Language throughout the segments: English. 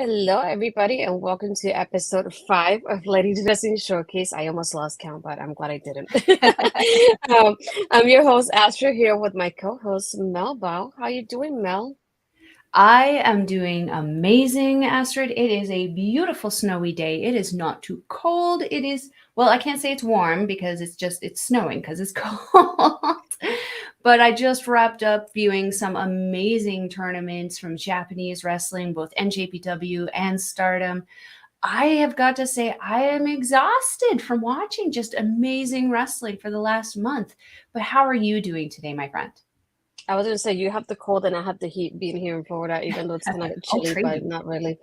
Hello, everybody, and welcome to episode 5 of Ladies Wrestling Showcase. I almost lost count, but I'm glad I didn't. um, I'm your host, Astrid, here with my co-host, Mel Bao. How you doing, Mel? I am doing amazing, Astrid. It is a beautiful snowy day. It is not too cold. It is, well, I can't say it's warm because it's snowing because it's cold. But I just wrapped up viewing some amazing tournaments from Japanese wrestling, both NJPW and Stardom. I have got to say, I am exhausted from watching just amazing wrestling for the last month. But how are you doing today, my friend? I was going to say, you have the cold and I have the heat being here in Florida, even though it's kind of I'll chilly, trade but you. not really.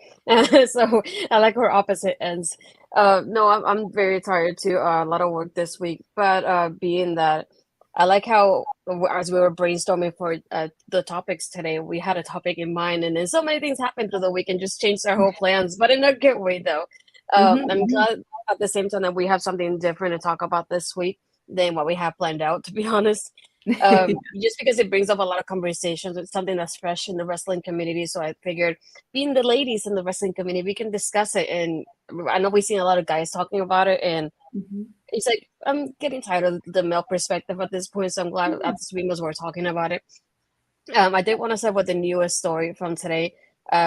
So I like our opposite ends. No, I'm very tired too. A lot of work this week, but being that I like how, as we were brainstorming for the topics today, we had a topic in mind, and then so many things happened through the week and just changed our whole plans, but in a good way, though. I'm Mhm. glad at the same time that we have something different to talk about this week than what we have planned out, to be honest. Just because it brings up a lot of conversations. It's something that's fresh in the wrestling community. So I figured, being the ladies in the wrestling community, we can discuss it. And I know we've seen a lot of guys talking about it, and Mhm. it's like I'm getting tired of the male perspective at this point. So I'm glad Yeah. at the streamers we're talking about it. I did want to start with the newest story from today,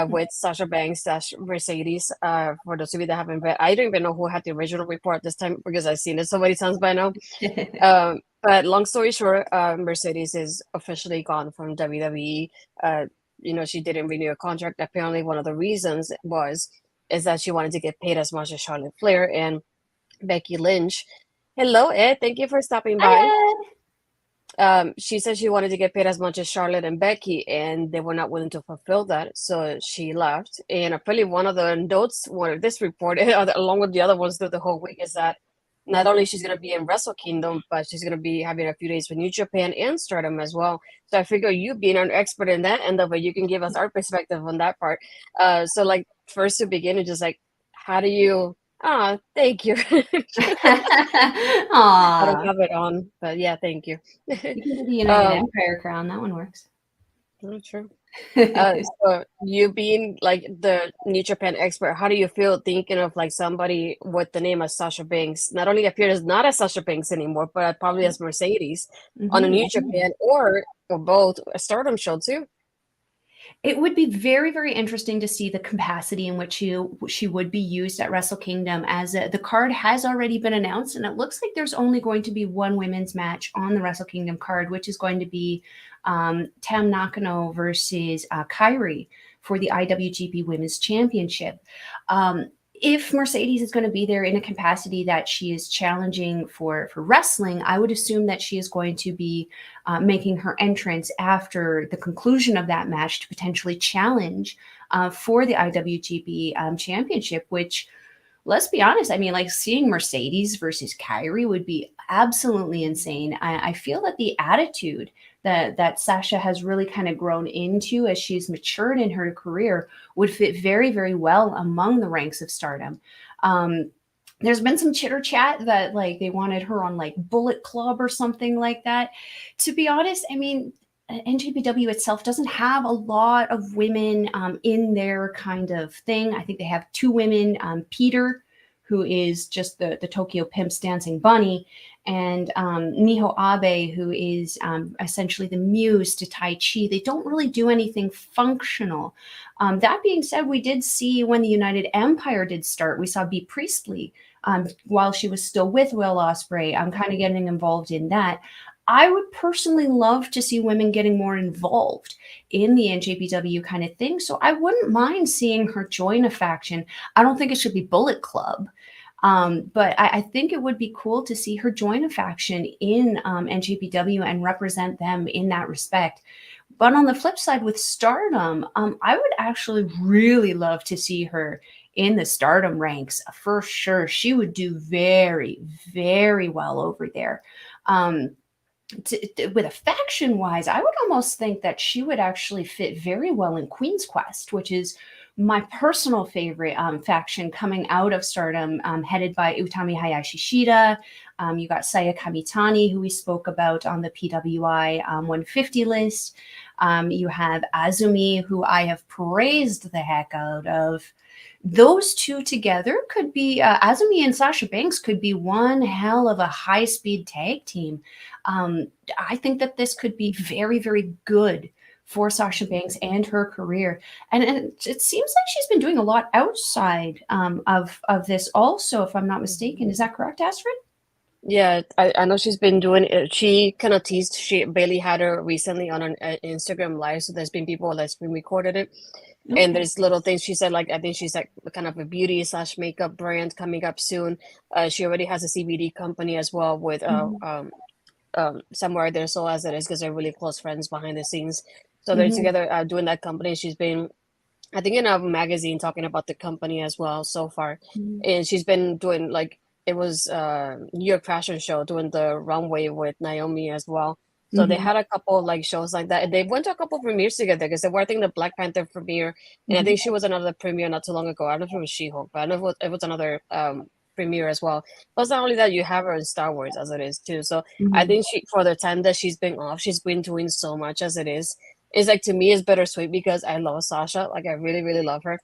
with Sasha Banks dash Mercedes. For those of you that haven't read, I don't even know who had the original report this time because I've seen it so many times by now. But long story short, Mercedes is officially gone from WWE. Uh, she didn't renew her contract. Apparently, one of the reasons is that she wanted to get paid as much as Charlotte Flair and Becky Lynch. Hello, Ed. Thank you for stopping by. Hi, Ed. She said she wanted to get paid as much as Charlotte and Becky, and they were not willing to fulfill that, so she left. And apparently, one of the notes, or this report, along with the other ones through the whole week, is that not only she's going to be in Wrestle Kingdom, but she's going to be having a few days with New Japan and Stardom as well. So I figure you being an expert in that end of it, you can give us our perspective on that part. So like first to begin, it's just like, how do you? Ah, thank you. I don't Aw, have it on, but yeah, thank you. you can do the United um, Empire crown. That one works. not true. So you being like the New Japan expert, how do you feel thinking of like somebody with the name of Sasha Banks not only appears not as Sasha Banks anymore, but probably as Mercedes on a New Mhm. Japan or both a Stardom show too? It would be very, very interesting to see the capacity in which she would be used at Wrestle Kingdom, as the card has already been announced, and it looks like there's only going to be one women's match on the Wrestle Kingdom card, which is going to be Tam Nakano versus Kairi for the IWGP Women's Championship. Um, if Mercedes is going to be there in a capacity that she is challenging for wrestling, I would assume that she is going to be making her entrance after the conclusion of that match to potentially challenge for the IWGP Championship, which, let's be honest, I mean, like seeing Mercedes versus Kyrie would be absolutely insane. I feel that the attitude that Sasha has really kind of grown into as she's matured in her career would fit very, very well among the ranks of Stardom. Um, there's been some chitter chat that like they wanted her on like Bullet Club or something like that. To be honest, I mean, NJPW itself doesn't have a lot of women in their kind of thing. I think they have two women, Peter, who is just the Tokyo Pimps dancing bunny, and Miho Abe, who is essentially the muse to Tai Chi. They don't really do anything functional. That being said, we did see when the United Empire did start, we saw B. Priestley while she was still with Will Ospreay. I'm kind of getting involved in that. I would personally love to see women getting more involved in the NJPW kind of thing. So I wouldn't mind seeing her join a faction. I don't think it should be Bullet Club. But I think it would be cool to see her join a faction in NJPW and represent them in that respect. But on the flip side, with Stardom, I would actually really love to see her in the Stardom ranks for sure. She would do very, very well over there. Um, with a faction wise, I would almost think that she would actually fit very well in Queen's Quest, which is my personal favorite faction coming out of Stardom, headed by Utami Hayashi Shida. You got Saya Kamitani, who we spoke about on the PWI 150 list. You have Azumi, who I have praised the heck out of. Those two together could be Azumi and Sasha Banks could be one hell of a high-speed tag team. I think that this could be very, very good for Sasha Banks and her career. And it seems like she's been doing a lot outside of this also, if I'm not mistaken. Is that correct, Astrid? Yeah, I know she's been doing it. She kind of teased. Bailey had her recently on an Instagram live, so there's been people that's been recorded it, and there's little things she said, like I think she's like kind of a beauty slash makeup brand coming up soon. She already has a CBD company as well with somewhere there, so as it is, because they're really close friends behind the scenes. So they're together doing that company. She's been, I think, in a magazine talking about the company as well so far, and she's been doing like it was New York Fashion Show doing the runway with Naomi as well. So they had a couple like shows like that, and they went to a couple premieres together because they were, I think, the Black Panther premiere, and I think she was another premiere not too long ago. I don't know if it was She-Hulk, but I know it was another premiere as well. Plus, not only that, you have her in Star Wars as it is too. So I think she, for the time that she's been off, she's been doing so much as it is. It's like, to me, it's bittersweet because I love Sasha. Like, I really, really love her.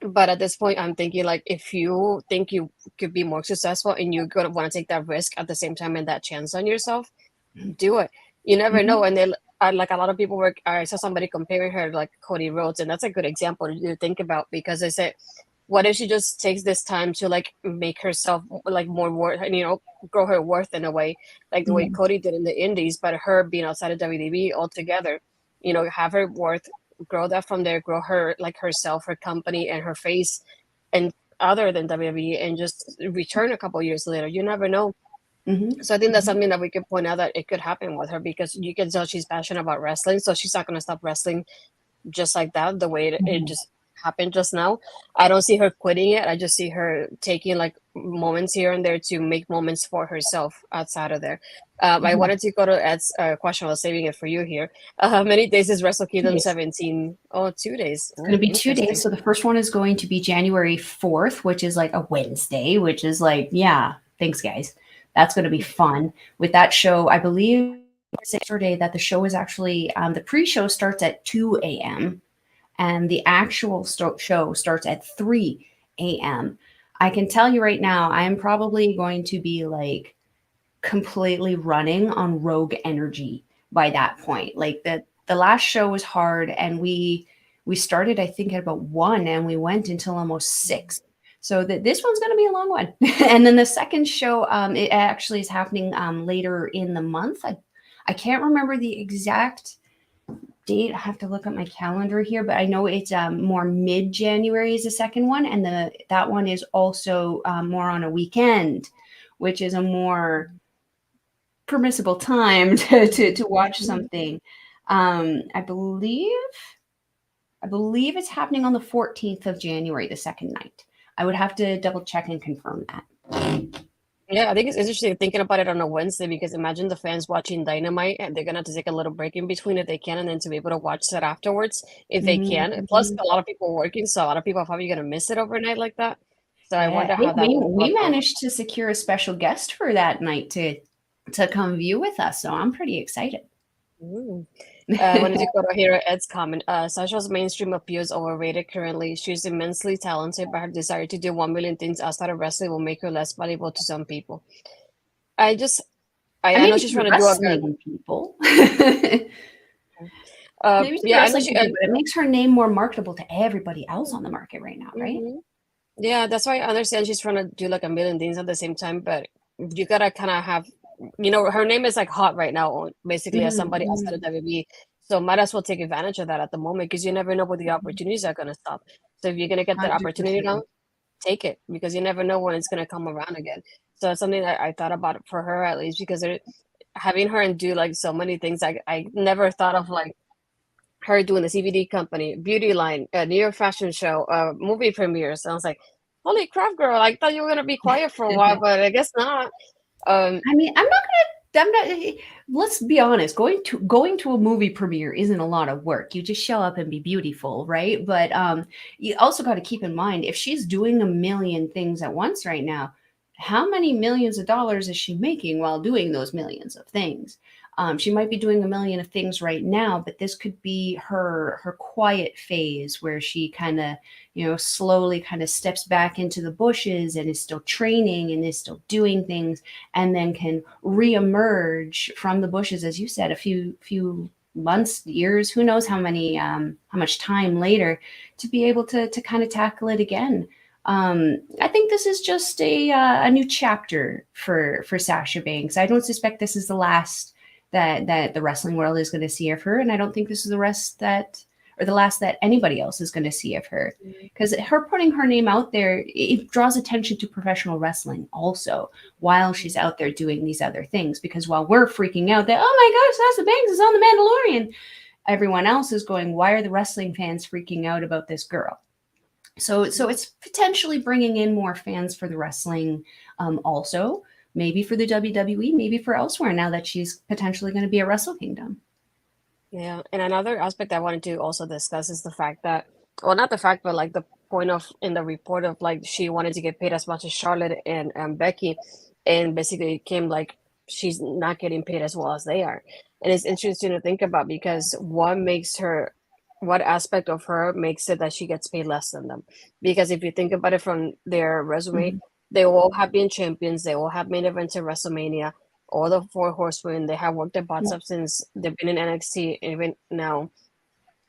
But at this point, I'm thinking, like, if you think you could be more successful and you're gonna want to take that risk at the same time and that chance on yourself, do it. You never know. And they like a lot of people were. I saw somebody comparing her to, like, Cody Rhodes, and that's a good example to think about because they said, what if she just takes this time to like make herself like more worth, and grow her worth in a way, like the way Cody did in the Indies, but her being outside of WWE altogether, have her worth, grow that from there, grow her like herself, her company, and her face, and other than WWE, and just return a couple years later. You never know. So I think that's something that we could point out that it could happen with her because you can tell she's passionate about wrestling, so she's not going to stop wrestling just like that, the way it just happened just now. I don't see her quitting it. I just see her taking like moments here and there to make moments for herself outside of there. I wanted to go to Ed's question. I was saving it for you here. How many days is Wrestle Kingdom 17? Oh, 2 days. It's going to be 2 days. So the first one is going to be January 4th, which is like a Wednesday, which is like, yeah, thanks, guys. That's going to be fun. With that show, I believe yesterday that the show is actually, the pre-show starts at 2 a.m. and the actual show starts at 3 a.m. I can tell you right now, I am probably going to be like completely running on rogue energy by that point. Like the last show was hard, and we started, I think, at about 1 and we went until almost 6. So this one's going to be a long one. And then the second show, it actually is happening later in the month. I can't remember the exact date. I have to look at my calendar here, but I know it's more mid-January is the second one, and that one is also more on a weekend, which is a more permissible time to watch something. I believe it's happening on the 14th of January, the second night. I would have to double check and confirm that. Yeah, I think it's interesting thinking about it on a Wednesday because imagine the fans watching Dynamite and they're gonna have to take a little break in between if they can, and then to be able to watch that afterwards if they can. And plus, a lot of people working, so a lot of people are probably gonna miss it overnight like that. So I wonder how that we managed to secure a special guest for that night to come view with us, so I'm pretty excited. I wanted to go to hear Ed's comment. Sasha's mainstream appeal is overrated currently. She's immensely talented, but her desire to do 1 million things outside of wrestling will make her less valuable to some people. I know she's trying to do a good people. yeah, I know but it makes her name more marketable to everybody else on the market right now, right? Yeah, that's why I understand she's trying to do like a million things at the same time, but you gotta kind of have, her name is like hot right now, basically, as somebody outside of WWE. So might as well take advantage of that at the moment because you never know when the opportunities are gonna stop. So if you're gonna get that opportunity now, take it because you never know when it's gonna come around again. So it's something that I thought about for her at least because having her and do like so many things, I never thought of like her doing the CBD company, beauty line, New York Fashion Show, movie premieres. And I was like, holy crap, girl! I thought you were gonna be quiet for a while, but I guess not. I mean, I'm not gonna I'm not, let's be honest. Going to a movie premiere isn't a lot of work. You just show up and be beautiful, right? But you also got to keep in mind if she's doing a million things at once right now, how many millions of dollars is she making while doing those millions of things? She might be doing a million of things right now, but this could be her quiet phase where she kind of slowly kind of steps back into the bushes and is still training and is still doing things and then can reemerge from the bushes, as you said, a few months, years, who knows how much time later, to be able to kind of tackle it again. I think this is just a new chapter for Sasha Banks. I don't suspect this is the last that the wrestling world is going to see of her, and I don't think this is the last that anybody else is going to see of her, because her putting her name out there, it draws attention to professional wrestling also while she's out there doing these other things. Because while we're freaking out that, oh my gosh, Sasha Banks is on the Mandalorian, everyone else is going, why are the wrestling fans freaking out about this girl? So it's potentially bringing in more fans for the wrestling, also maybe for the WWE, maybe for elsewhere, now that she's potentially going to be at Wrestle Kingdom. Yeah, and another aspect I wanted to also discuss is the fact that, well, not the fact, but like the point of in the report of like she wanted to get paid as much as Charlotte and Becky, and basically it came like she's not getting paid as well as they are. And it's interesting to think about because what aspect of her makes it that she gets paid less than them? Because if you think about it from their resume, Mhm. they all have been champions, they all have main events at WrestleMania, all the four horsemen. They have worked their butts Yeah. up since they've been in NXT, even now.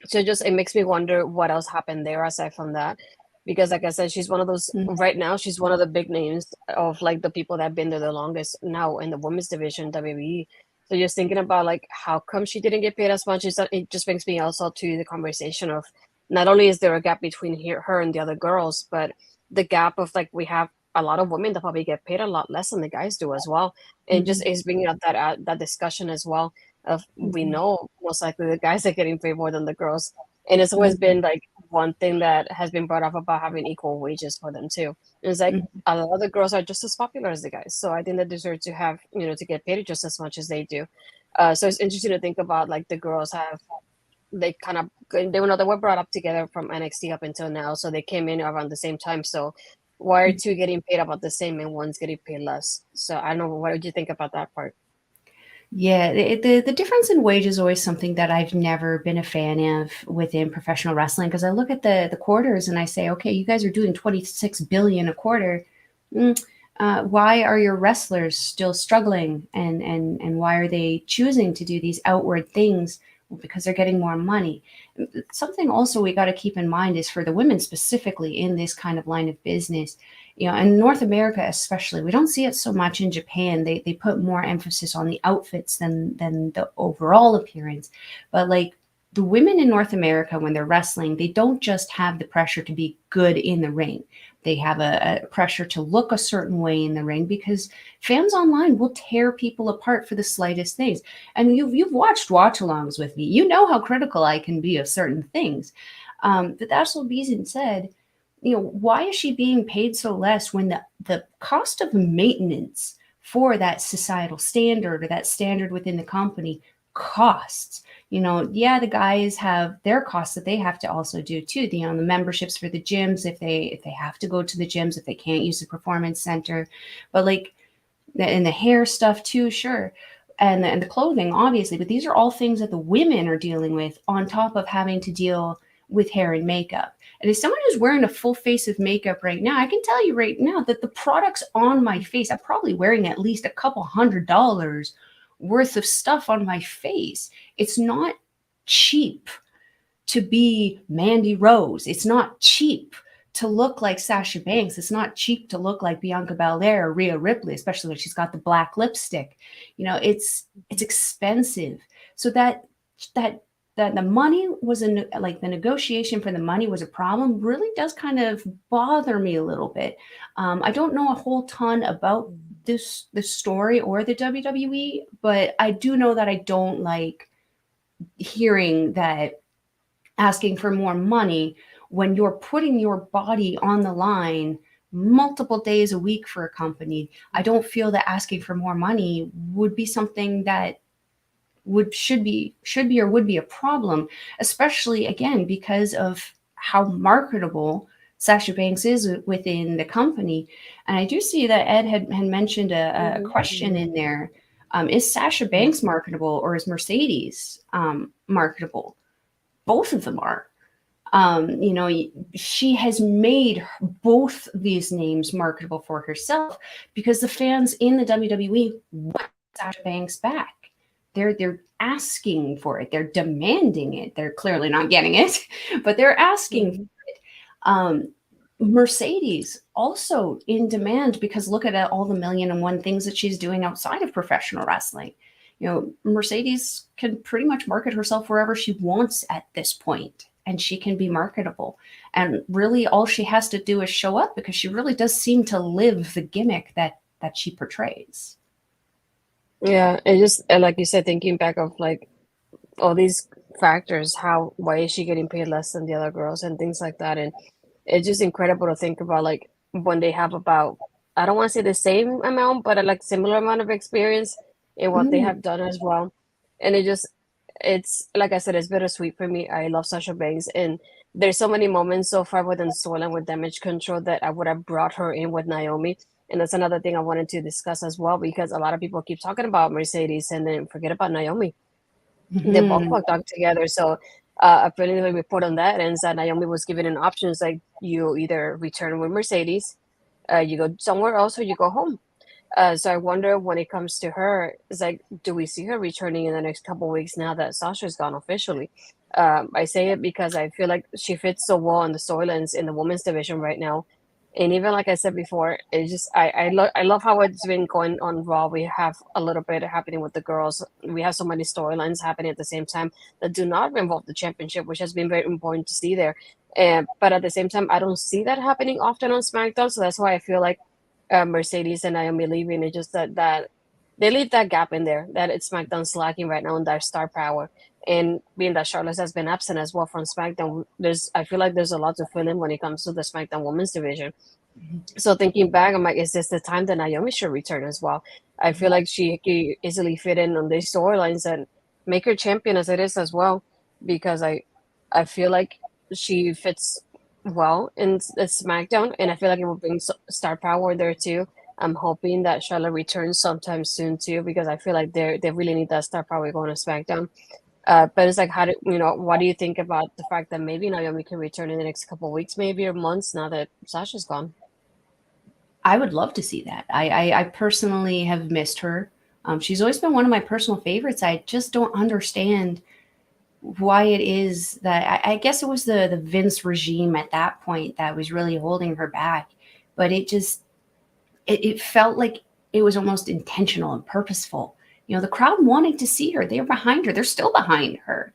So just it makes me wonder what else happened there aside from that. Because like I said, she's one of those Mhm. right now, she's one of the big names of like the people that have been there the longest now in the women's division, WWE. So just thinking about like how come she didn't get paid as much, is that it just brings me also to the conversation of not only is there a gap between her and the other girls, but the gap of like we have a lot of women that probably get paid a lot less than the guys do as well. And just Mhm. is bringing up that discussion as well of we Mhm. know most likely the guys are getting paid more than the girls. And it's always Mhm. been like one thing that has been brought up about having equal wages for them too. And it's like Mhm. a lot of the girls are just as popular as the guys. So I think they deserve to have, to get paid just as much as they do. So it's interesting to think about like the girls have they kind of they were brought up together from NXT up until now. So they came in around the same time. So why are two getting paid about the same and one's getting paid less? So I don't know, what did you think about that part? Yeah, the difference in wage is always something that I've never been a fan of within professional wrestling, because I look at the quarters and I say, okay, you guys are doing 26 billion a quarter. Mm, why are your wrestlers still struggling, and why are they choosing to do these outward things? Well, because they're getting more money. Something also we got to keep in mind is for the women specifically in this kind of line of business, in North America especially, we don't see it so much in Japan. They put more emphasis on the outfits than the overall appearance. But like the women in North America, when they're wrestling, they don't just have the pressure to be good in the ring. They have a pressure to look a certain way in the ring, because fans online will tear people apart for the slightest things. And you've watched watch-alongs with me. You know how critical I can be of certain things. But that's what being said, why is she being paid so less when the cost of maintenance for that societal standard or that standard within the company costs? Yeah, the guys have their costs that they have to also do too. The memberships for the gyms, if they have to go to the gyms, if they can't use the performance center, but like and the hair stuff too, sure. And the clothing, obviously, but these are all things that the women are dealing with on top of having to deal with hair and makeup. And as someone who's wearing a full face of makeup right now, I can tell you right now that the products on my face, I'm probably wearing at least a couple $100 worth of stuff on my face. It's not cheap to be Mandy Rose. It's not cheap to look like Sasha Banks. It's not cheap to look like Bianca Belair or Rhea Ripley, especially when she's got the black lipstick. It's expensive. So that that the money was like the negotiation for the money was a problem really does kind of bother me a little bit. I don't know a whole ton about this story or the WWE, but I do know that I don't like hearing that asking for more money when you're putting your body on the line multiple days a week for a company, I don't feel that asking for more money would be something that should be or would be a problem, especially again because of how marketable Sasha Banks is within the company. And I do see that Ed had mentioned a question in there. Is Sasha Banks marketable or is Mercedes marketable? Both of them are. You know, she has made both these names marketable for herself because the fans in the WWE want Sasha Banks back. They're asking for it. They're demanding it. They're clearly not getting it, but they're asking for it. Mercedes also in demand because look at all the million and one things that she's doing outside of professional wrestling. You know, Mercedes can pretty much market herself wherever she wants at this point, and she can be marketable. And really, all she has to do is show up because she really does seem to live the gimmick that she portrays. Yeah, it just like you said, thinking back of like all these factors, why is she getting paid less than the other girls and things like that, and it's just incredible to think about like when they have about, I don't want to say the same amount, but like similar amount of experience in what they have done as well, and it's like I said, it's bittersweet for me. I love Sasha Banks, and there's so many moments so far within Soul and with Damage Control that I would have brought her in with Naomi. And that's another thing I wanted to discuss as well, because a lot of people keep talking about Mercedes and then forget about Naomi. They both worked out together. So a preliminary report on that ends that Naomi was given an options like you either return with Mercedes, you go somewhere else, or you go home. So I wonder when it comes to her, it's like, do we see her returning in the next couple of weeks now that Sasha's gone officially? I say it because I feel like she fits so well in the storylines in the women's division right now. And even like I said before, it's just I love how it's been going on Raw. We have a little bit happening with the girls. We have so many storylines happening at the same time that do not involve the championship, which has been very important to see there. And but at the same time, I don't see that happening often on SmackDown. So that's why I feel like Mercedes and Naomi leaving. It's just that they leave that gap in there that it's SmackDown's lacking right now in their star power. And being that Charlotte has been absent as well from SmackDown, I feel like there's a lot to fill in when it comes to the SmackDown Women's division. So thinking back, I'm like, is this the time that Naomi should return as well? I feel like she could easily fit in on these storylines and make her champion as it is as well, because I feel like she fits well in the SmackDown, and I feel like it will bring star power there too. I'm hoping that Charlotte returns sometime soon too, because I feel like they really need that star power going to SmackDown. But it's like, what do you think about the fact that maybe Naomi can return in the next couple of weeks, maybe, or months now that Sasha's gone? I would love to see that. I personally have missed her. She's always been one of my personal favorites. I just don't understand why it is that I guess it was the Vince regime at that point that was really holding her back. But it felt like it was almost intentional and purposeful. You know, the crowd wanted to see her. They were behind her. They're still behind her.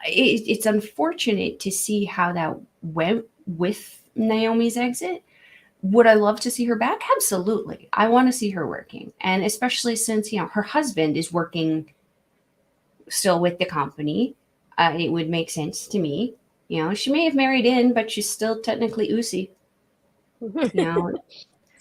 It's unfortunate to see how that went with Naomi's exit. Would I love to see her back? Absolutely. I want to see her working. And especially since, you know, her husband is working still with the company. It would make sense to me. You know, she may have married in, but she's still technically Usi. You know,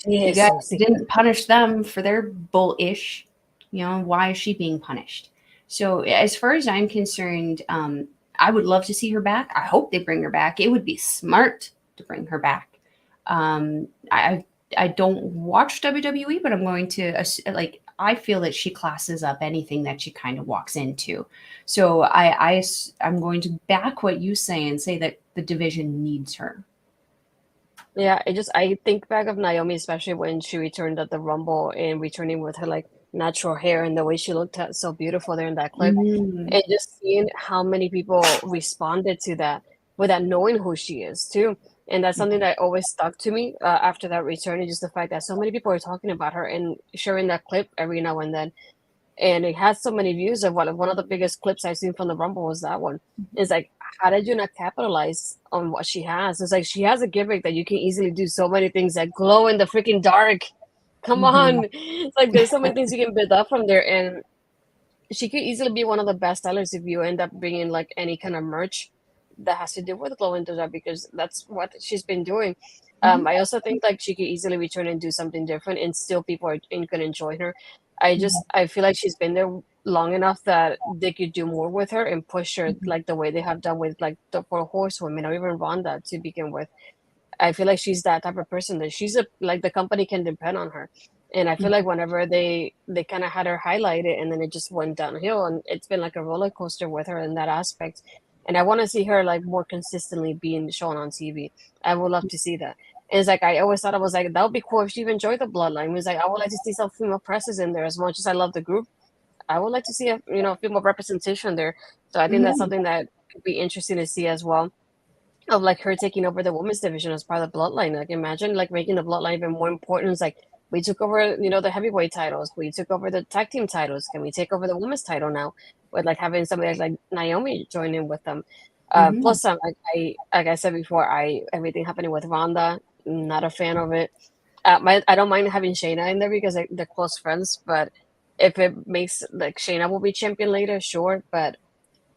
you Yes, guys Susie. didn't punish them for their bullish. You know, why is she being punished? So, as far as I'm concerned, I would love to see her back. I hope they bring her back. It would be smart to bring her back. Um, I I don't watch WWE, but I'm going to like I feel that she classes up anything that she kind of walks into. So I'm going to back what you say and say that the division needs her. Yeah, I think back of Naomi, especially when she returned at the Rumble and returning with her like natural hair and the way she looked so beautiful there in that clip. Mm. And just seeing how many people responded to that without knowing who she is too. And that's something that always stuck to me after that return. Is just the fact that so many people are talking about her and sharing that clip every now and then. And it has so many views of one of the biggest clips I've seen from the Rumble was that one. It's like, how did you not capitalize on what she has? It's like she has a gimmick that you can easily do so many things that glow in the freaking dark. Come Mm-hmm. on. It's like there's so many things you can build up from there. And she could easily be one of the best sellers if you end up bringing like any kind of merch that has to do with glow in the dark, because that's what she's been doing. Mhm. I also think like she could easily return and do something different, and still people ain't gonna enjoy her. Mhm. I feel like she's been there long enough that they could do more with her and push her Mhm. like the way they have done with like the four horsewomen or even Rhonda to begin with. I feel like she's that type of person that she's a like the company can depend on her. And I feel Mhm. like whenever they kind of had her highlighted and then it just went downhill, and it's been like a roller coaster with her in that aspect. And I want to see her like more consistently being shown on TV. I would love to see that. And it's like I always thought I was like that would be cool if she even joined the bloodline. It was like I would like to see some female presses in there as much as I love the group. I would like to see a female representation there. So I think that's Mhm. something that could be interesting to see as well, of like her taking over the women's division as part of the bloodline. Like imagine like making the bloodline even more important. It's like we took over, the heavyweight titles. We took over the tag team titles. Can we take over the women's title now? With like having somebody like Naomi join in with them. Mhm. Plus, like I said before, everything happening with Ronda. Not a fan of it. I don't mind having Shayna in there because they're close friends. But if it makes like Shayna will be champion later, sure. But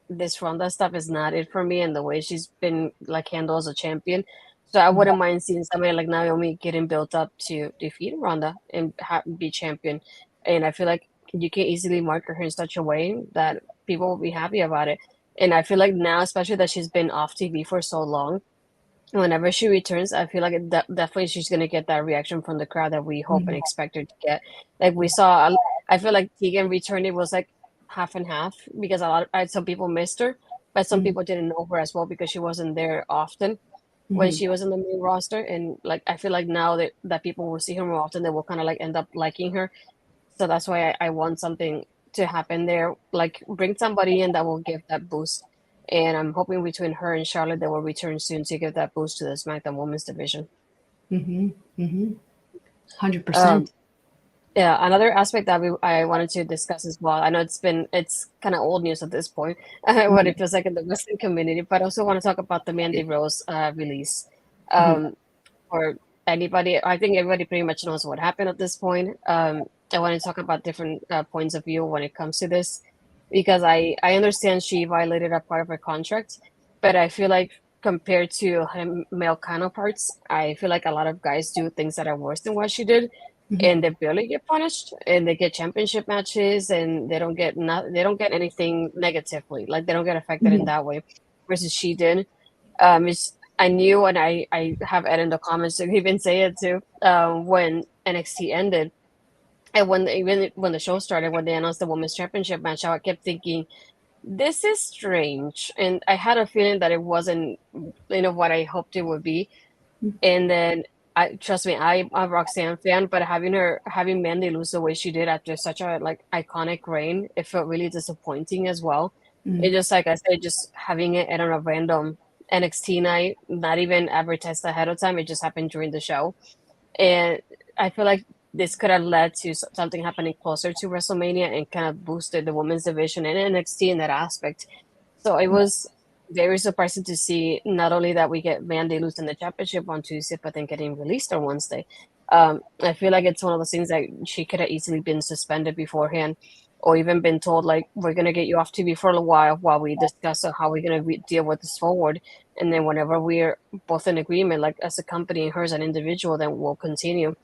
this Ronda stuff is not it for me, and the way she's been like handled as a champion. So I Mhm. wouldn't mind seeing somebody like Naomi getting built up to defeat Ronda and be champion. And I feel like you can easily market her in such a way that people will be happy about it. And I feel like now, especially that she's been off TV for so long, whenever she returns, I feel like definitely she's gonna get that reaction from the crowd that we hope and Mhm. expect her to get. Like we saw, I feel like Tegan returning was like half and half because some people missed her, but some Mhm. people didn't know her as well because she wasn't there often when Mhm. she was in the main roster. And like I feel like now that people will see her more often, they will kind of like end up liking her. So that's why I want something to happen there. Like bring somebody in that will give that boost. And I'm hoping between her and Charlotte they will return soon to give that boost to the SmackDown Women's division. Mhm. Mhm. Um, 100%. yeah, another aspect that I wanted to discuss as well. I know it's kind of old news at this point, what Mhm. it feels like in the Western community, but I also want to talk about the Mandy Rose release. Mhm. Um, for anybody. I think everybody pretty much knows what happened at this point. I want to talk about different points of view when it comes to this, because I understand she violated a part of her contract, but I feel like compared to her male counterparts, I feel like a lot of guys do things that are worse than what she did, Mhm. and they barely get punished, and they get championship matches, and they don't get anything negatively, like they don't get affected in Mhm. that way, versus she did. It's I knew, and I have Ed in the comments to even say it too. When NXT ended, and even when the show started, when they announced the women's championship match, I kept thinking this is strange, and I had a feeling that it wasn't, what I hoped it would be. And then I trust me, I'm a Roxanne fan, but having Mandy lose the way she did after such a like iconic reign, it felt really disappointing as well. It Mhm. just like I said, just having it at a random NXT night, not even advertised ahead of time, it just happened during the show. And I feel like this could have led to something happening closer to WrestleMania and kind of boosted the women's division and NXT in that aspect. So it was very surprising to see not only that we get Mandy losing the championship on Tuesday, but then getting released on Wednesday. I feel like it's one of those things that she could have easily been suspended beforehand, or even been told like we're gonna get you off TV for a while we discuss how we're gonna deal with this forward. And then whenever we're both in agreement, like as a company and her as an individual, then we'll continue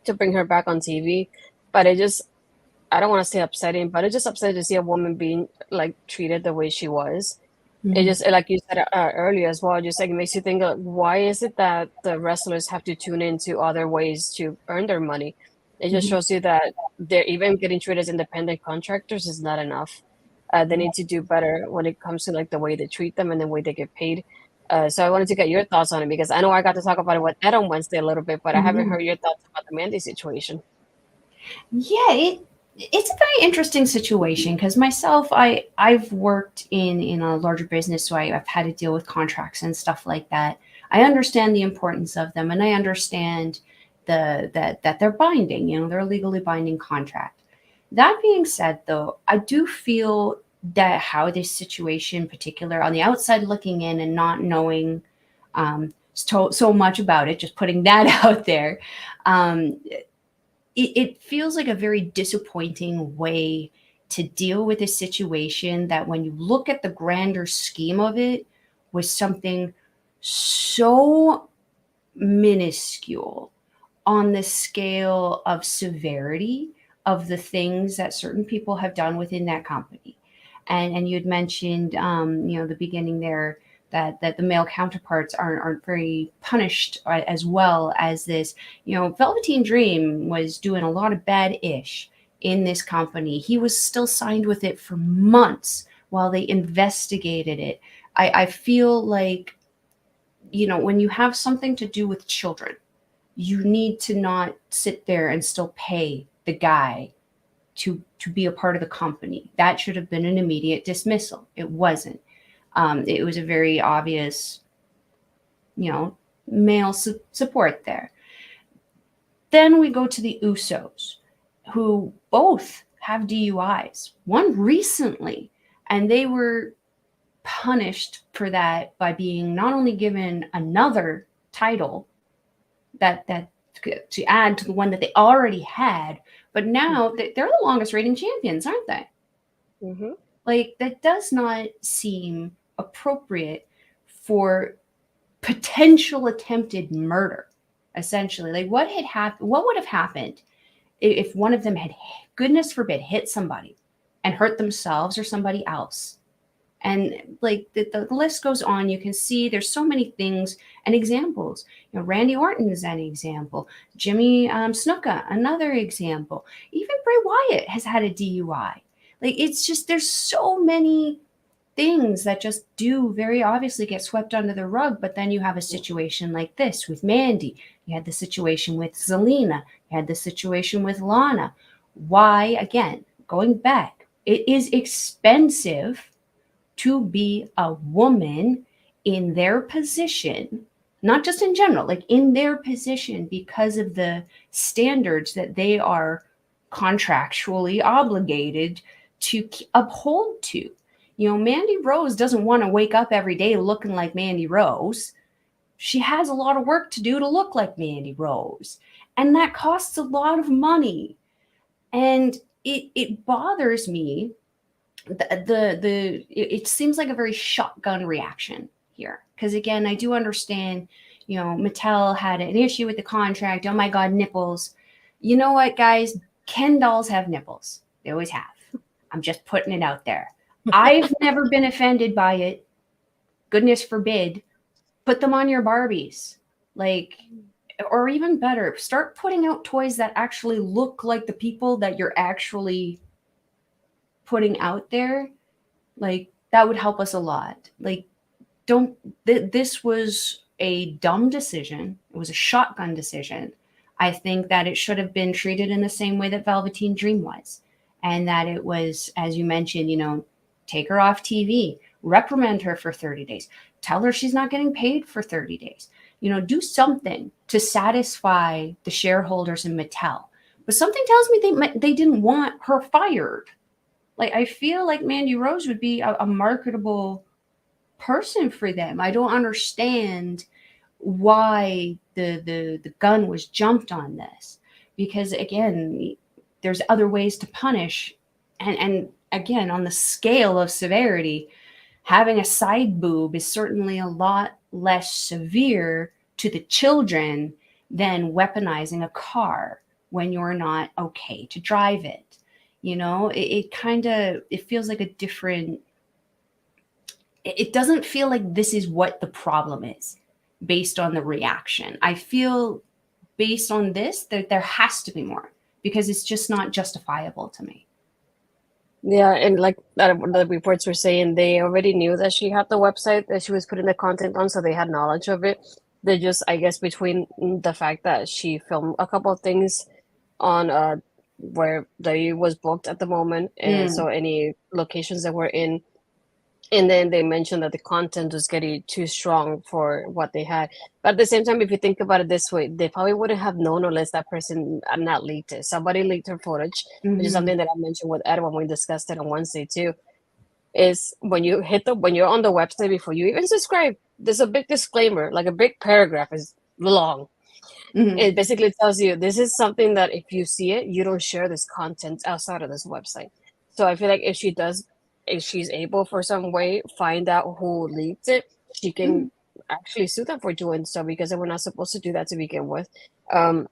to bring her back on TV. But I don't want to say upsetting, but it's just upsetting to see a woman being like treated the way she was. It Mhm. just, like you said earlier as well, just like it makes you think, like, why is it that the wrestlers have to tune into other ways to earn their money? It just Mhm. shows you that they're even getting treated as independent contractors is not enough. They need to do better when it comes to like the way they treat them and the way they get paid. So I wanted to get your thoughts on it because I know I got to talk about it with Ed on Wednesday a little bit, but I haven't Mhm. heard your thoughts about the Mandy situation. Yeah, it's a very interesting situation because myself, I've worked in a larger business, so I've had to deal with contracts and stuff like that. I understand the importance of them, and I understand that they're binding. You know, they're a legally binding contract. That being said, though, I do feel that how this situation, in particular, on the outside looking in and not knowing so much about it, just putting that out there. It feels like a very disappointing way to deal with a situation that, when you look at the grander scheme of it, was something so minuscule on the scale of severity of the things that certain people have done within that company. And you'd mentioned, the beginning there, that the male counterparts aren't very punished as well as this. Velveteen Dream was doing a lot of bad ish in this company. He was still signed with it for months while they investigated it. I feel like, when you have something to do with children, you need to not sit there and still pay the guy to be a part of the company. That should have been an immediate dismissal. It wasn't. It was a very obvious, male support there. Then we go to the Usos, who both have DUIs. One recently, and they were punished for that by being not only given another title that to add to the one that they already had, but now they're the longest reigning champions, aren't they? Mm-hmm. Like, that does not seem appropriate for potential attempted murder, essentially. Like, what would have happened if one of them had, goodness forbid, hit somebody and hurt themselves or somebody else? And like the list goes on. You can see there's so many things and examples. Randy Orton is an example. Jimmy Snuka, another example. Even Bray Wyatt has had a DUI. Like, it's just, there's so many things that just do very obviously get swept under the rug. But then you have a situation like this with Mandy. You had the situation with Zelina. You had the situation with Lana. Why? Again, going back, it is expensive to be a woman in their position, not just in general, like in their position, because of the standards that they are contractually obligated to uphold to. Mandy Rose doesn't want to wake up every day looking like Mandy Rose. She has a lot of work to do to look like Mandy Rose. And that costs a lot of money. And it bothers me. It seems like a very shotgun reaction here, because again, I do understand, Mattel had an issue with the contract. Oh my God, nipples. You know what, guys? Ken dolls have nipples. They always have. I'm just putting it out there. I've never been offended by it. Goodness forbid. Put them on your Barbies. Like, or even better, start putting out toys that actually look like the people that you're actually putting out there. Like, that would help us a lot. Like, this was a dumb decision. It was a shotgun decision. I think that it should have been treated in the same way that Velveteen Dream was. And that it was, as you mentioned, take her off TV, reprimand her for 30 days, tell her she's not getting paid for 30 days, do something to satisfy the shareholders in Mattel. But something tells me they didn't want her fired. Like, I feel like Mandy Rose would be a marketable person for them. I don't understand why the gun was jumped on this, because again, there's other ways to punish, and again, on the scale of severity, having a side boob is certainly a lot less severe to the children than weaponizing a car when you're not okay to drive it. It feels like a different, it doesn't feel like this is what the problem is based on the reaction. I feel based on this that there has to be more, because it's just not justifiable to me. Yeah, and like the reports were saying, they already knew that she had the website that she was putting the content on, so they had knowledge of it. They just, I guess, between the fact that she filmed a couple of things on where they was booked at the moment, and so any locations that were in, and then they mentioned that the content was getting too strong for what they had. But at the same time, if you think about it this way, they probably wouldn't have known unless that person not leaked it. Somebody leaked her footage, which is something that I mentioned with Ed when we discussed it on Wednesday too. Is when you're on the website, before you even subscribe, there's a big disclaimer, like a big paragraph, is long. It basically tells you this is something that if you see it, you don't share this content outside of this website. So I feel like if she's able for some way find out who leaked it, she can actually sue them for doing so because they were not supposed to do that to begin with. Um,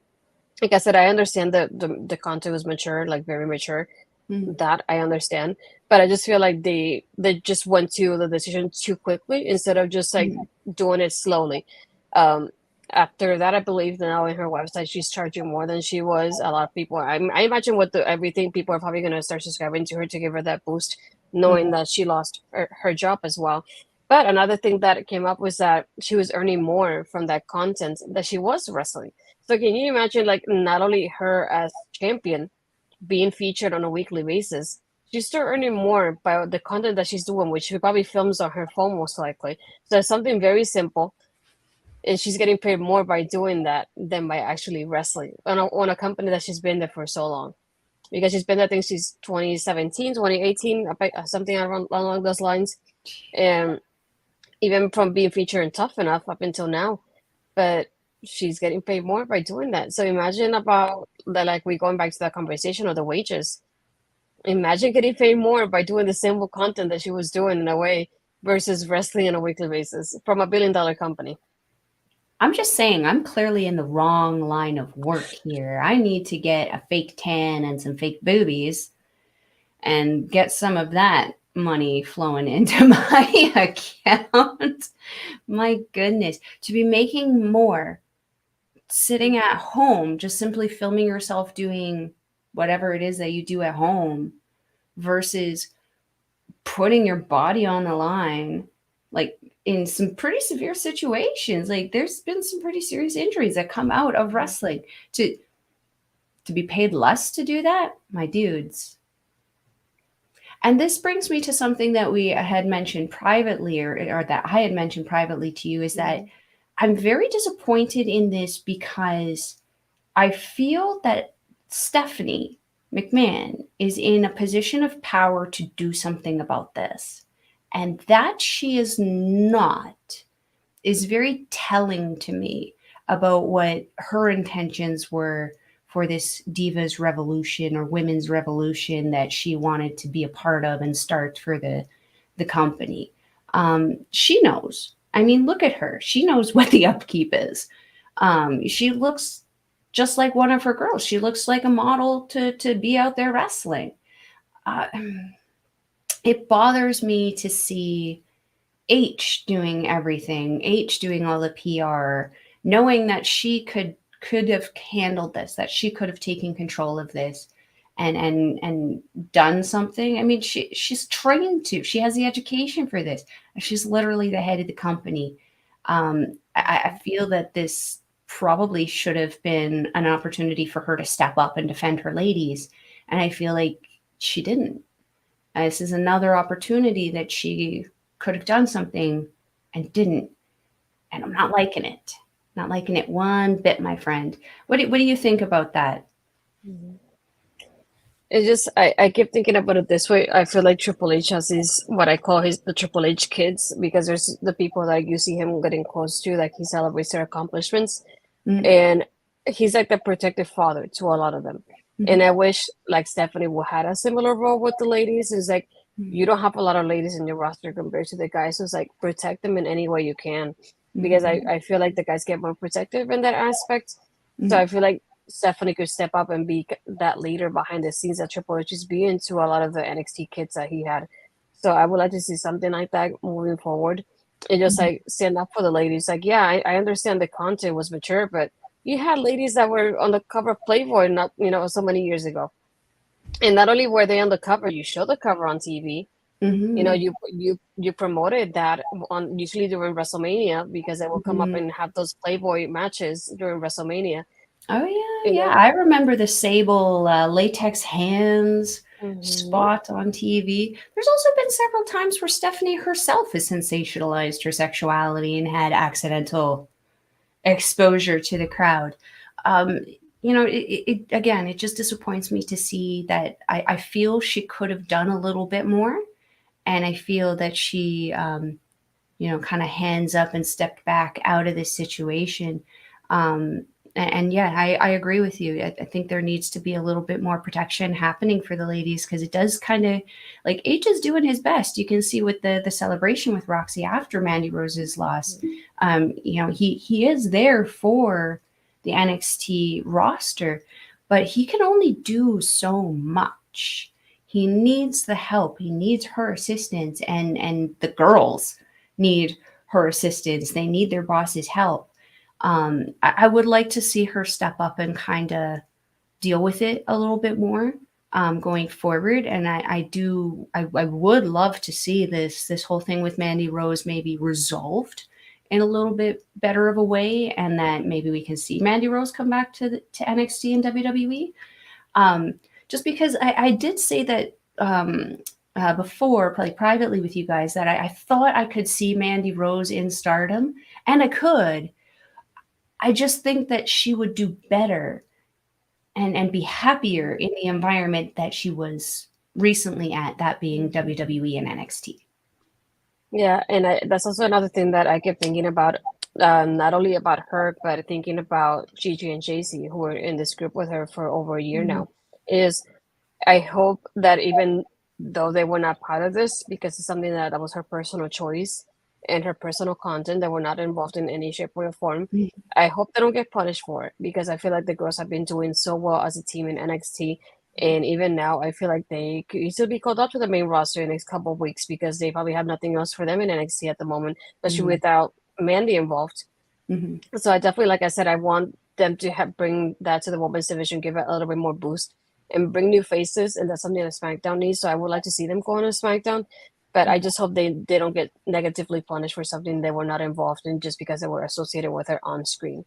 like I said, I understand that the content was mature, like very mature. Mm-hmm. That I understand, but I just feel like they just went to the decision too quickly instead of just like doing it slowly. Um, After that, I believe now in her website she's charging more than she was. A lot of people, I imagine with the everything, people are probably going to start subscribing to her to give her that boost, knowing that she lost her job as well. But another thing that came up was that she was earning more from that content that she was wrestling. So can you imagine, like, not only her as champion being featured on a weekly basis, she's still earning more by the content that she's doing, which she probably films on her phone most likely. So it's something very simple, and she's getting paid more by doing that than by actually wrestling on a company that she's been there for so long. Because she's been there, I think she's 2017, 2018, something along those lines. And even from being featured in Tough Enough up until now. But she's getting paid more by doing that. So imagine about that, like we going back to that conversation of the wages. Imagine getting paid more by doing the same content that she was doing in a way versus wrestling on a weekly basis from a $1 billion company. I'm just saying, I'm clearly in the wrong line of work here. I need to get a fake tan and some fake boobies and get some of that money flowing into my account. My goodness, to be making more sitting at home, just simply filming yourself doing whatever it is that you do at home versus putting your body on the line, like in some pretty severe situations. Like there's been some pretty serious injuries that come out of wrestling. To be paid less to do that, my dudes. And this brings me to something that we had mentioned privately, or that I had mentioned privately to you, is that I'm very disappointed in this because I feel that Stephanie McMahon is in a position of power to do something about this. And that she is not is very telling to me about what her intentions were for this divas revolution or women's revolution that she wanted to be a part of and start for the company. She knows. I mean, look at her. She knows what the upkeep is. She looks just like one of her girls. She looks like a model to be out there wrestling. Uh, it bothers me to see H doing everything, H doing all the PR, knowing that she could have handled this, that she could have taken control of this and done something. I mean, she's trained to. She has the education for this. She's literally the head of the company. I feel that this probably should have been an opportunity for her to step up and defend her ladies, and I feel like she didn't. This is another opportunity that she could have done something and didn't. And I'm not liking it. Not liking it one bit, my friend. What do you think about that? It's just I keep thinking about it this way. I feel like Triple H has his what I call his the Triple H kids, because there's the people that you see him getting close to, like he celebrates their accomplishments, and he's like the protective father to a lot of them. And I wish like Stephanie would had a similar role with the ladies. It's like you don't have a lot of ladies in your roster compared to the guys, so it's like protect them in any way you can, because I feel like the guys get more protective in that aspect. So I feel like Stephanie could step up and be that leader behind the scenes that Triple H is being to a lot of the NXT kids that he had. So I would like to see something like that moving forward, and just like stand up for the ladies. Like, yeah, I understand the content was mature, but you had ladies that were on the cover of Playboy not so many years ago, and not only were they on the cover, you showed the cover on TV. You promoted that on usually during WrestleMania, because they will come up and have those Playboy matches during WrestleMania. Oh yeah, You yeah. know. I remember the sable latex hands Hmm. spot on TV. There's also been several times where Stephanie herself has sensationalized her sexuality and had accidental exposure to the crowd. Um, again, it just disappoints me to see that. I feel she could have done a little bit more, and I feel that she, kind of hands up and stepped back out of this situation. And yeah, I agree with you. I think there needs to be a little bit more protection happening for the ladies, because it does kind of, like, H is doing his best. You can see with the celebration with Roxy after Mandy Rose's loss. You know, he is there for the NXT roster, but he can only do so much. He needs the help. He needs her assistance, and the girls need her assistance. They need their boss's help. I would like to see her step up and kind of deal with it a little bit more going forward. And I would love to see this whole thing with Mandy Rose maybe resolved in a little bit better of a way, and that maybe we can see Mandy Rose come back to NXT and WWE. Um, just because I did say that before, like privately with you guys, that I thought I could see Mandy Rose in Stardom, and I could. I just think that she would do better and be happier in the environment that she was recently at, that being WWE and NXT. Yeah, and that's also another thing that I kept thinking about, not only about her, but thinking about Gigi and JC, who are in this group with her for over a year Mhm. now. Is I hope that even though they were not part of this, because it's something that was her personal choice and her personal content, that were not involved in any shape or form, I hope they don't get punished for it, because I feel like the girls have been doing so well as a team in NXT. And even now, I feel like they could easily be called up to the main roster in the next couple of weeks, because they probably have nothing else for them in NXT at the moment, especially Mhm. without Mandy involved. Mhm. So I definitely, like I said, I want them to have bring that to the women's division, give it a little bit more boost, and bring new faces, and that's something that SmackDown needs. So I would like to see them go on to SmackDown, but I just hope they don't get negatively punished for something they were not involved in just because they were associated with her on screen.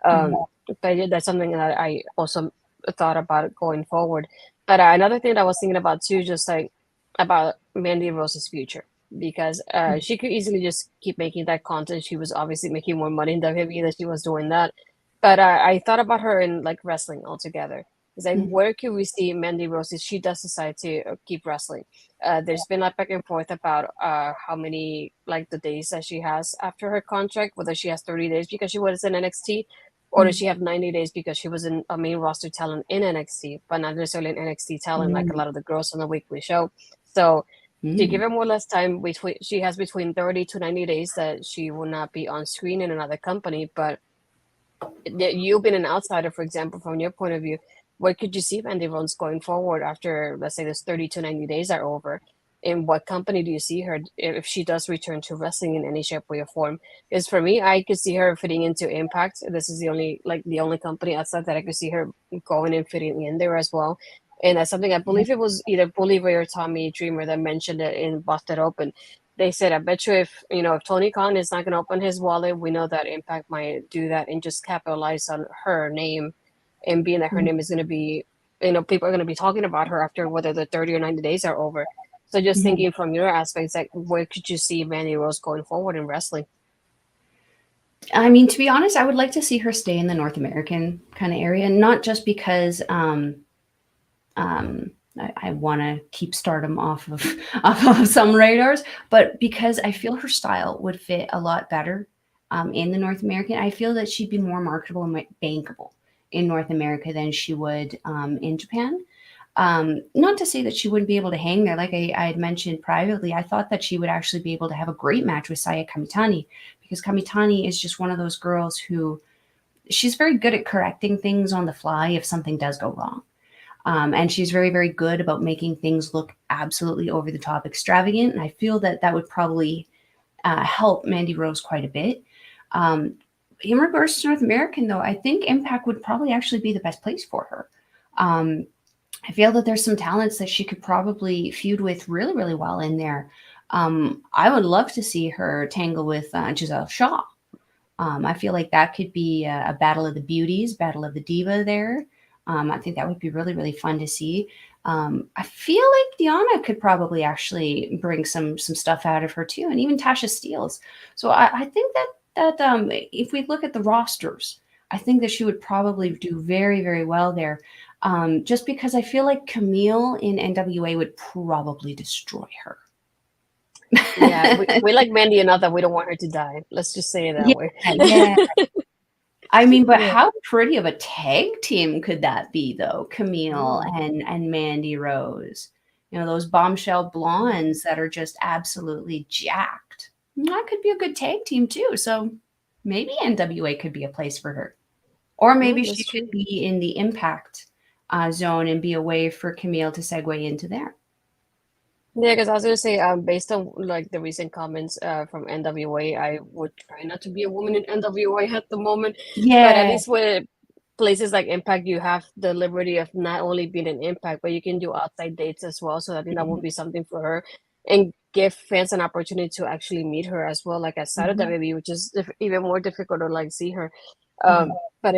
Um, Mhm. but yeah, that's something that I also thought about going forward. But another thing that I was thinking about too, just like about Mandy Rose's future, because she could easily just keep making that content. She was obviously making more money in WWE than she was doing that. But I thought about her in like wrestling altogether. It's like, Mhm. where could we see Mandy Rose if she does decide to keep wrestling? There's been like back and forth about how many, like, the days that she has after her contract, whether she has 30 days because she was in NXT, or does Mhm. she have 90 days because she was in a main roster talent in NXT, but not necessarily an NXT talent like a lot of the girls on the weekly show. So to give Mhm. her more or less time, between she has between 30 to 90 days that she will not be on screen in another company. But you being an outsider, for example, from your point of view, where could you see Mandy Rose going forward after, let's say, this 30 to 90 days are over? In what company do you see her if she does return to wrestling in any shape, way, or form? Because for me, I could see her fitting into Impact. This is the only company outside that I could see her going and fitting in there as well. And that's something I believe it was either Bully Ray or Tommy Dreamer that mentioned it in Busted Open. They said, I bet you if Tony Khan is not going to open his wallet, we know that Impact might do that and just capitalize on her name, and being that her Mhm. name is going to be, people are going to be talking about her after whether the 30 or 90 days are over. So just Mhm. thinking from your aspects, like, where could you see Mandy Rose going forward in wrestling? I mean, to be honest, I would like to see her stay in the North American kind of area, not just because um, I want to keep Stardom off of off of some radars, but because I feel her style would fit a lot better in the North American. I feel that she'd be more marketable and bankable in North America than she would in Japan. Not to say that she wouldn't be able to hang there. Like I had mentioned privately, I thought that she would actually be able to have a great match with Saya Kamitani, because Kamitani is just one of those girls who, she's very good at correcting things on the fly if something does go wrong. And she's very, very good about making things look absolutely over the top extravagant. And I feel that that would probably help Mandy Rose quite a bit. Um, in regards to North American, though, I think Impact would probably actually be the best place for her. Um, I feel that there's some talents that she could probably feud with really, really well in there. I would love to see her tangle with Giselle Shaw. I feel like that could be a battle of the beauties, battle of the diva there. I think that would be really, really fun to see. I feel like Diana could probably actually bring some stuff out of her too, and even Tasha Steeles. So I think that if we look at the rosters, I think that she would probably do very, very well there. Just because I feel like Camille in NWA would probably destroy her. Yeah, we like Mandy enough that we don't want her to die. Let's just say it that Yeah, way. yeah. I mean, but Yeah. how pretty of a tag team could that be, though? Camille Mm. and Mandy Rose, those bombshell blondes that are just absolutely jacked. That could be a good tag team too. So maybe NWA could be a place for her, or Yeah, maybe she that's could true. be in the Impact zone and be a way for Camille to segue into there. Yeah, because I was gonna say, based on like the recent comments from NWA, I would try not to be a woman in NWA at the moment. But at Yeah. least with places like Impact, you have the liberty of not only being an Impact, but you can do outside dates as well. So I think that would Mhm, be something for her, and give fans an opportunity to actually meet her as well, like outside of mhm, WWE, which is even more difficult to like see her. mhm, But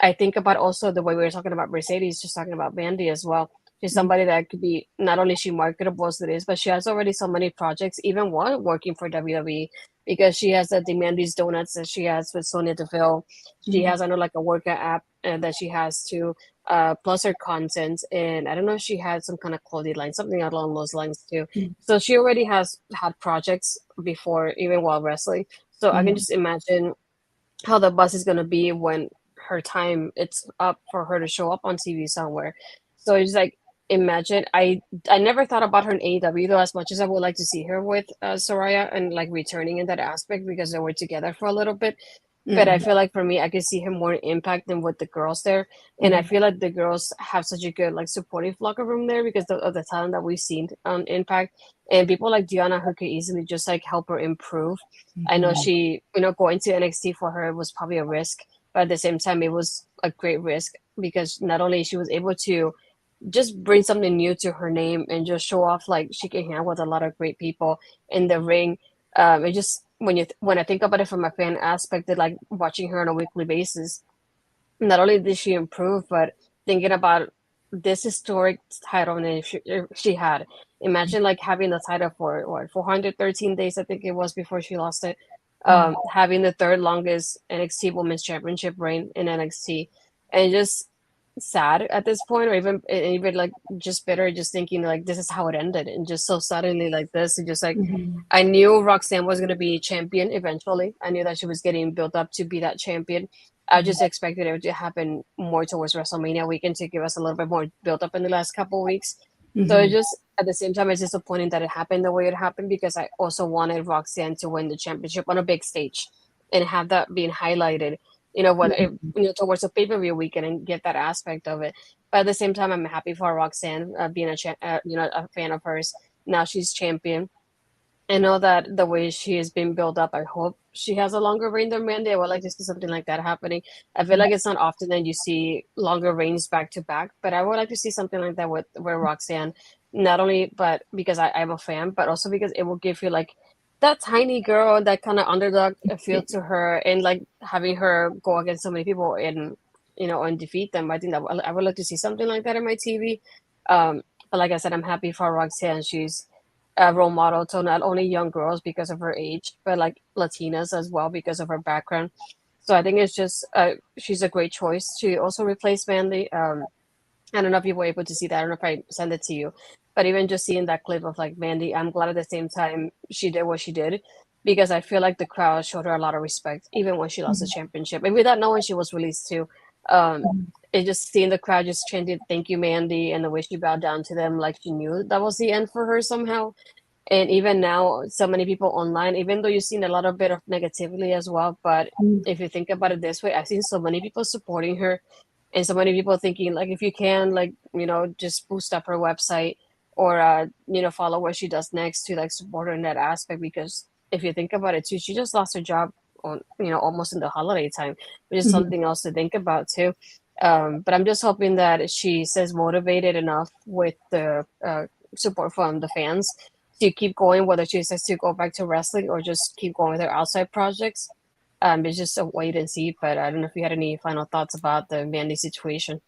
I think about also the way we were talking about Mercedes, just talking about Mandy as well. She's mhm, somebody that could be not only she marketable as it is, but she has already so many projects, even one working for WWE, because she has the Mandy's Donuts that she has with Sonia Deville. She mhm, has, I know, like a workout app that she has too, plus her content. And I don't know if she had some kind of clothing line, something along those lines too. mhm, So she already has had projects before, even while wrestling. So I can mhm, just imagine how the bus is gonna be when her time it's up for her to show up on TV somewhere. So it's like imagine I never thought about her in AEW though as much as I would like to see her with Soraya and like returning in that aspect because they were together for a little bit. But I mhm, feel like for me, I could see her more impact than with the girls there, and I mhm, feel like the girls have such a good like supportive locker room there because of the talent that we've seen on Impact, and people like Diana who could easily just like help her improve. I know mhm, she, going to NXT for her was probably a risk, but at the same time, it was a great risk because not only she was able to just bring something new to her name and just show off like she can hang with a lot of great people in the ring. It just when I think about it from a fan aspect, that like watching her on a weekly basis, not only did she improve, but thinking about this historic title and if she had, imagine like having the title for what 413 days I think it was before she lost it, mhm, having the third longest NXT Women's Championship reign in NXT, and just sad at this point, or even like just bitter, just thinking like this is how it ended, and just so suddenly like this, and just like mhm, I knew Roxanne was gonna be champion eventually. I knew that she was getting built up to be that champion. I mhm, just expected it to happen more towards WrestleMania weekend to give us a little bit more built up in the last couple of weeks. So it mhm, just at the same time it's disappointing that it happened the way it happened because I also wanted Roxanne to win the championship on a big stage and have that being highlighted, whether mhm, towards a pay-per-view weekend and get that aspect of it. But at the same time, I'm happy for Roxanne being a fan of hers. Now she's champion. I know that the way she has been built up, I hope she has a longer reign than Mandy. I would like to see something like that happening. I feel like it's not often that you see longer reigns back to back, but I would like to see something like that with where Roxanne, not only but because I'm a fan, but also because it will give you like that tiny girl, that kind of underdog feel to her, and like having her go against so many people and and defeat them. I think that I would like to see something like that in my TV. But like I said, I'm happy for Roxanne. She's a role model to not only young girls because of her age, but like Latinas as well because of her background. So I think it's just she's a great choice to also replace Mandy. I don't know if you were able to see that. I don't know if I sent it to you, but even just seeing that clip of like Mandy, I'm glad at the same time she did what she did because I feel like the crowd showed her a lot of respect even when she lost the mhm, championship and without knowing she was released too. Um, mhm, it just seeing the crowd just chanting "Thank you, Mandy," and the way she bowed down to them, like she knew that was the end for her somehow. And even now, so many people online, even though you've seen a little bit of negativity as well, but mhm, if you think about it this way, I've seen so many people supporting her and so many people thinking like if you can like just boost up her website or follow what she does next to like support her in that aspect because if you think about it too, she just lost her job on almost in the holiday time, which is mhm, something else to think about too. But I'm just hoping that she stays motivated enough with the support from the fans to keep going, whether she decides to go back to wrestling or just keep going with her outside projects. It's just a wait and see. But I don't know if you had any final thoughts about the Mandy situation.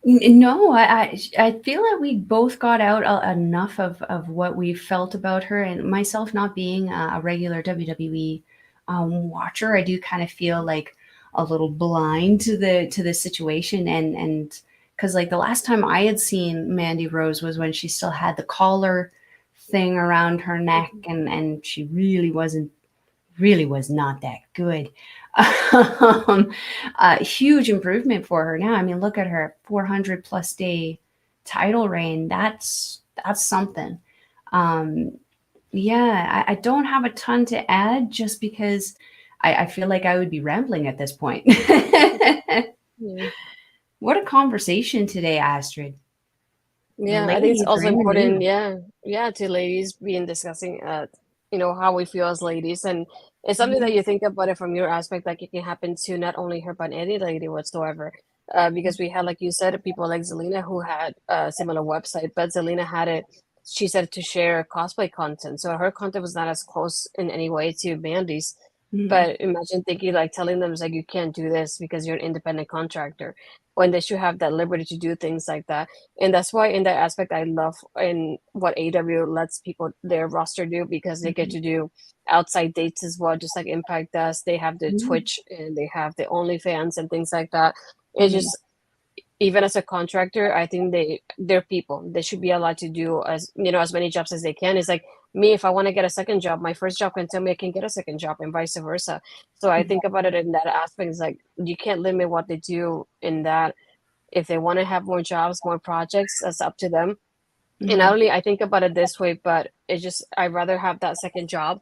No, I feel that we both got out enough of what we felt about her, and myself not being a regular WWE watcher, I do kind of feel like a little blind to the situation, and because like the last time I had seen Mandy Rose was when she still had the collar thing around her neck, and she really wasn't really was not that good. Huge improvement for her now. I mean, look at her 400 plus day title reign. That's something. Um, yeah, I don't have a ton to add just because I feel like I would be rambling at this point. Yeah. What a conversation today, Astrid. The Yeah, I think it's ladies are also in the important, news. yeah, yeah, to ladies being discussing, how we feel as ladies, and it's something that Mhm, you think about it from your aspect, like it can happen to not only her but any lady whatsoever. Because we had, like you said, people like Zelina who had a similar website, but Zelina had it. She said to share cosplay content, so her content was not as close in any way to Mandy's. mhm, But imagine thinking like telling them it's like you can't do this because you're an independent contractor, when they should have that liberty to do things like that. And that's why in that aspect I love in what AW lets people their roster do, because they get mhm, to do outside dates as well, just like Impact does. They have the mhm, Twitch and they have the OnlyFans and things like that. It's mhm, just, even as a contractor, I think they're people. They should be allowed to do as many jobs as they can. It's like me, if I want to get a second job, my first job can tell me I can get a second job and vice versa. So I mhm, think about it in that aspect. It's like you can't limit what they do in that. If they want to have more jobs, more projects, that's up to them. And not mhm, only I think about it this way, but it's just I'd rather have that second job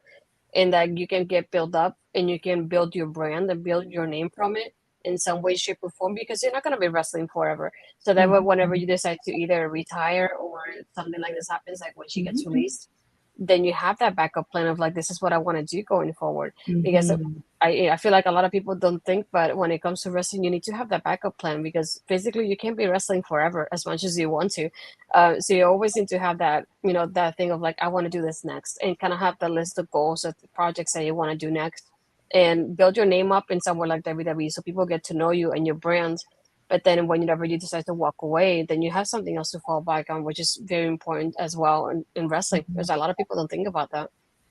and that you can get built up and you can build your brand and build your name from it in some way, shape, or form, because you're not going to be wrestling forever. So that way, mhm, whenever you decide to either retire or something like this happens, like when she gets mhm, released, then you have that backup plan of like, this is what I want to do going forward. Because mhm, I feel like a lot of people don't think, but when it comes to wrestling, you need to have that backup plan, because physically you can't be wrestling forever as much as you want to. So you always need to have that, that thing of like, I want to do this next, and kind of have the list of goals of the projects that you want to do next, and build your name up in somewhere like WWE so people get to know you and your brand. But then whenever you decide to walk away, then you have something else to fall back on, which is very important as well in wrestling, because a lot of people don't think about that.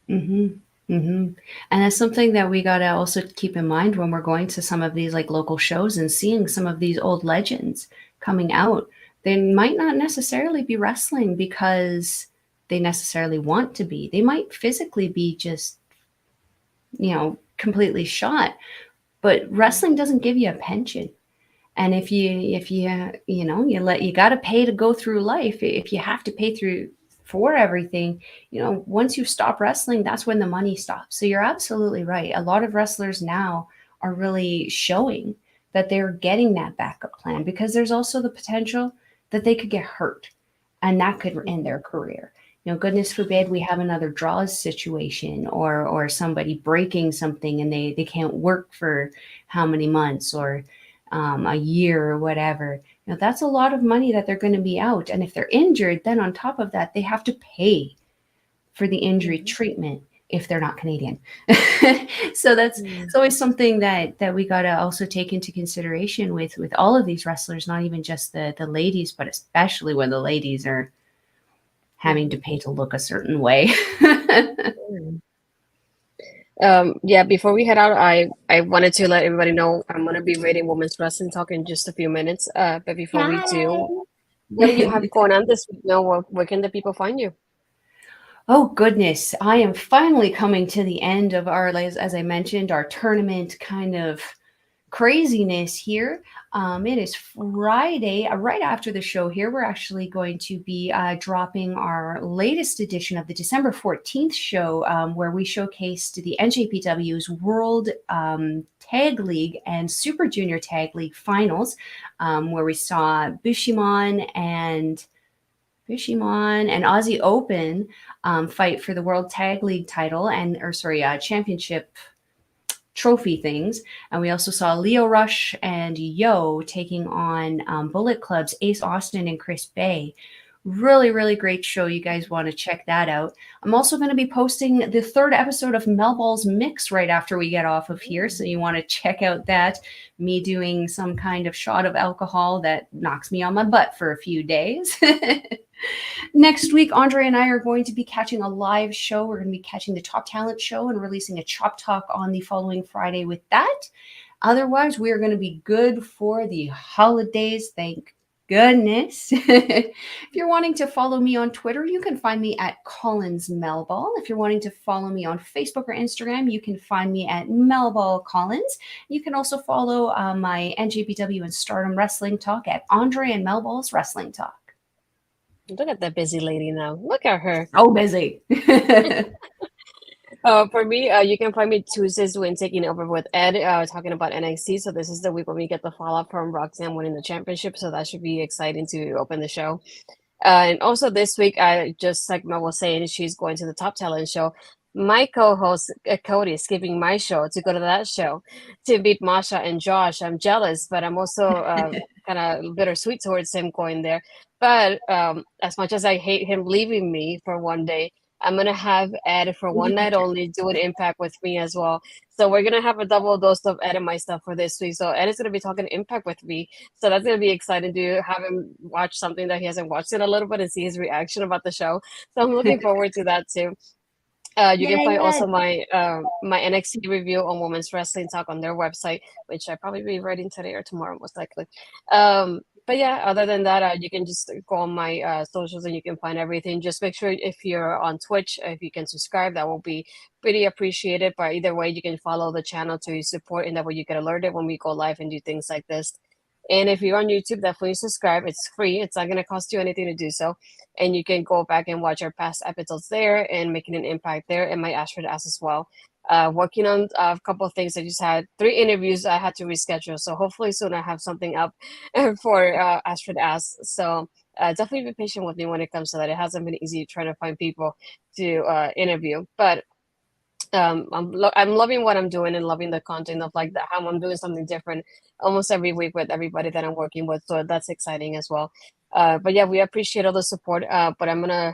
mhm, mhm. And that's something that we gotta also keep in mind when we're going to some of these like local shows and seeing some of these old legends coming out. They might not necessarily be wrestling because they necessarily want to be. They might physically be just, completely shot. But wrestling doesn't give you a pension. And if you got to pay to go through life. If you have to pay through for everything, once you stop wrestling, that's when the money stops. So you're absolutely right. A lot of wrestlers now are really showing that they're getting that backup plan, because there's also the potential that they could get hurt and that could end their career. Goodness forbid we have another draws situation, or somebody breaking something and they can't work for how many months, or a year or whatever. That's a lot of money that they're going to be out. And if they're injured, then on top of that, they have to pay for the injury Mhm. treatment if they're not Canadian. So that's Mhm. it's always something that we got to also take into consideration with all of these wrestlers, not even just the ladies, but especially when the ladies are having to Mhm. pay to look a certain way. Mhm. Yeah, before we head out, I wanted to let everybody know I'm gonna be rating Women's Wrestling Talk in just a few minutes. But before we do, what do you have going on this week? Now, where can the people find you? Oh goodness, I am finally coming to the end of our, as I mentioned, our tournament kind of craziness here. It is Friday, right after the show here. We're actually going to be dropping our latest edition of the December 14th show, where we showcased the NJPW's World Tag League and Super Junior Tag League finals, where we saw Bushimon and Aussie Open fight for the World Tag League title, championship trophy things. And we also saw Leo Rush and Yo taking on Bullet Club's Ace Austin and Chris Bay. Really, really great show. You guys want to check that out. I'm also going to be posting the third episode of Melball's Mix right after we get off of here. So you want to check out that. Me doing some kind of shot of alcohol that knocks me on my butt for a few days. Next week, Andre and I are going to be catching a live show. We're going to be catching the Top Talent show and releasing a Chop Talk on the following Friday with that. Otherwise, we are going to be good for the holidays. Thank Goodness. If you're wanting to follow me on Twitter, you can find me at Collins Melball. If you're wanting to follow me on Facebook or Instagram, you can find me at Melball Collins. You can also follow my NJPW and Stardom Wrestling Talk at Andre and Melball's Wrestling Talk. Look at that busy lady now. Look at her. So busy. For me, you can find me Tuesdays when taking over with Ed, talking about NXT. So this is the week when we get the follow-up from Roxanne winning the championship. So that should be exciting to open the show. And also this week, just like Mel was saying, she's going to the Top Talent show. My co-host Cody is skipping my show to go to that show to meet Masha and Josh. I'm jealous, but I'm also kind of bittersweet towards him going there. But as much as I hate him leaving me for one day, I'm gonna have Ed for one night only do an Impact with me as well. So we're gonna have a double dose of Ed and my stuff for this week. So Ed is gonna be talking Impact with me. So that's gonna be exciting to have him watch something that he hasn't watched in a little bit and see his reaction about the show. So I'm looking forward to that too. You can find also my my NXT review on Women's Wrestling Talk on their website, which I probably be writing today or tomorrow, most likely. But yeah, other than that, you can just go on my socials and you can find everything. Just make sure if you're on Twitch, if you can subscribe, that will be pretty appreciated. But either way, you can follow the channel to support, and that way you get alerted when we go live and do things like this. And if you're on YouTube, definitely subscribe. It's free. It's not going to cost you anything to do so. And you can go back and watch our past episodes there and making an impact there. And my Astrid Ass as well. Working on a couple of things. I just had 3 interviews I had to reschedule. So hopefully soon I have something up for Astrid Ass. So definitely be patient with me when it comes to that. It hasn't been easy trying to find people to interview. But I'm loving what I'm doing and loving the content of like how I'm doing something different almost every week with everybody that I'm working with. So that's exciting as well. But yeah, we appreciate all the support. But I'm gonna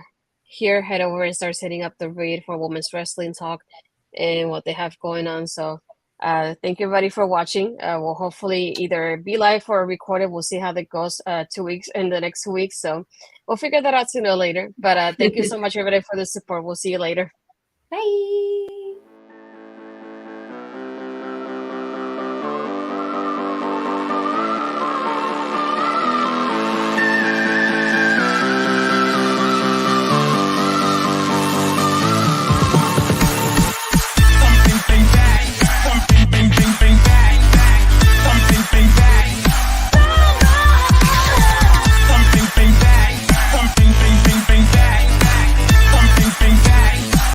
head over and start setting up the raid for Women's Wrestling Talk and what they have going on. So thank you everybody for watching. We'll hopefully either be live or recorded. We'll see how that goes 2 weeks in the next 2 weeks. So we'll figure that out sooner or later. But thank you so much everybody for the support. We'll see you later. Bye.